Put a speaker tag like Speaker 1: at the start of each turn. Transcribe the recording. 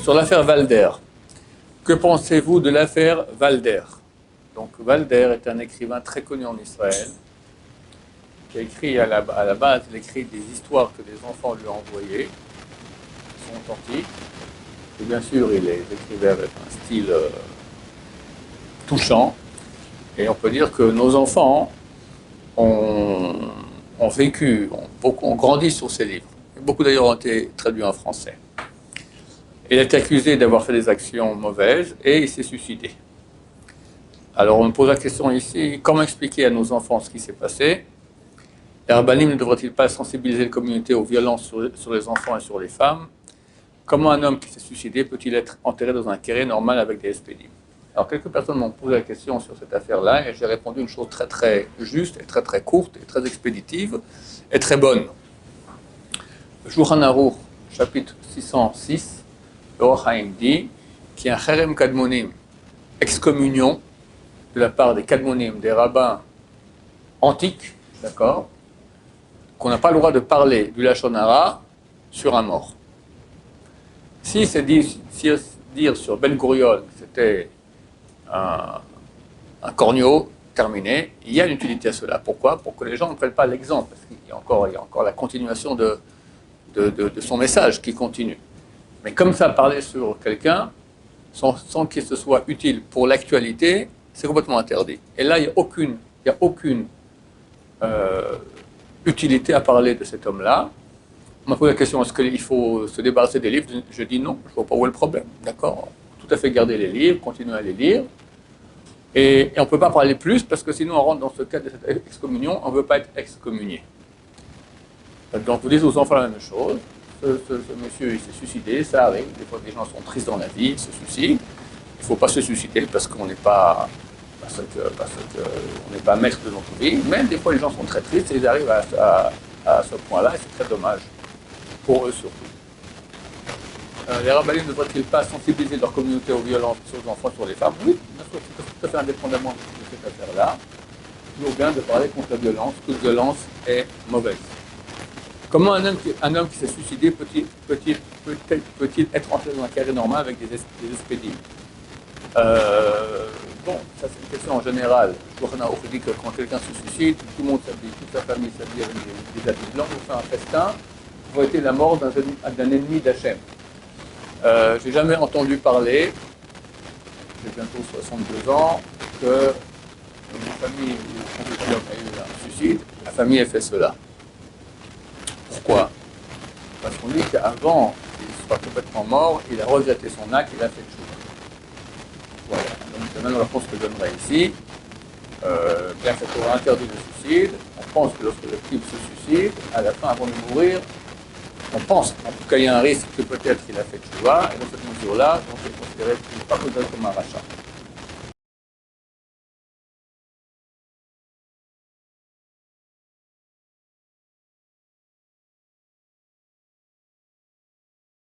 Speaker 1: sur l'affaire Walder. Que pensez-vous de l'affaire Walder? Donc Walder est un écrivain très connu en Israël, qui a écrit à la base, il écrit des histoires que les enfants lui ont envoyées, qui sont authentiques. Et bien sûr, il les écrivait avec un style touchant. Et on peut dire que nos enfants ont vécu, ont grandi sur ces livres. Beaucoup d'ailleurs ont été traduits en français. Il a été accusé d'avoir fait des actions mauvaises et il s'est suicidé. Alors on me pose la question ici, comment expliquer à nos enfants ce qui s'est passé? Les rabbinim ne devraient-ils pas sensibiliser les communautés aux violences sur les enfants et sur les femmes? Comment un homme qui s'est suicidé peut-il être enterré dans un carré normal avec des SPD? Alors quelques personnes m'ont posé la question sur cette affaire-là et j'ai répondu une chose très très juste et très très courte et très expéditive et très bonne. Shulchan Aruch, chapitre 606, le Or HaChaim dit qu'il y a un cherem kadmonim, excommunion de la part des kadmonim, des rabbins antiques, d'accord, qu'on n'a pas le droit de parler du Lachon Hara sur un mort. Si c'est dire sur Ben Gurion que c'était un corneau terminé, il y a une utilité à cela. Pourquoi? Pour que les gens ne prennent pas l'exemple, parce qu'il y a encore la continuation de son message qui continue. Mais comme ça, parler sur quelqu'un, sans qu'il se soit utile pour l'actualité, c'est complètement interdit. Et là, il n'y a aucune utilité à parler de cet homme-là. On m'a posé la question, est-ce qu'il faut se débarrasser des livres? Je dis non, je ne vois pas où est le problème. D'accord? Tout à fait garder les livres, continuer à les lire. Et on ne peut pas parler plus, parce que sinon on rentre dans ce cas de cette excommunion, on ne veut pas être excommunié. Donc vous dites aux enfants la même chose. Ce monsieur, il s'est suicidé, ça arrive. Des fois, des gens sont tristes dans la vie, ils se suicident. Il ne faut pas se suicider parce qu'on n'est pas... Parce qu'on n'est pas maître de notre vie. Même des fois, les gens sont très tristes et ils arrivent à ce point-là, et c'est très dommage. Pour eux surtout. Les rabbinim ne devraient-ils pas sensibiliser leur communauté aux violences sur les enfants, sur les femmes? Oui, bien sûr, tout à fait indépendamment de cette affaire-là. Toujours bien de parler contre la violence. Toute violence est mauvaise. Comment un homme qui s'est suicidé peut-il être entré dans un carré normal avec des SPD? Bon, ça c'est une question en général. Shulchan Aruch dit que quand quelqu'un se suicide, tout le monde s'habille, toute sa famille s'habille avec des habits blancs, on fait un festin pour éviter la mort d'un ennemi d'Hachem. J'ai jamais entendu parler, j'ai bientôt 62 ans, que une famille où un homme a eu un suicide, la famille a fait cela. Pourquoi? Parce qu'on dit qu'avant qu'il soit complètement mort, il a regretté son acte, il a fait tchouva. Voilà, donc c'est la même réponse que je donnerai ici. Bien que ça interdit le suicide, on pense que lorsque le type se suicide, à la fin, avant de mourir, on pense, en tout cas, il y a un risque que peut-être il a fait tchouva, et dans cette mesure-là, on peut considérer qu'il n'est pas considéré comme un rachat.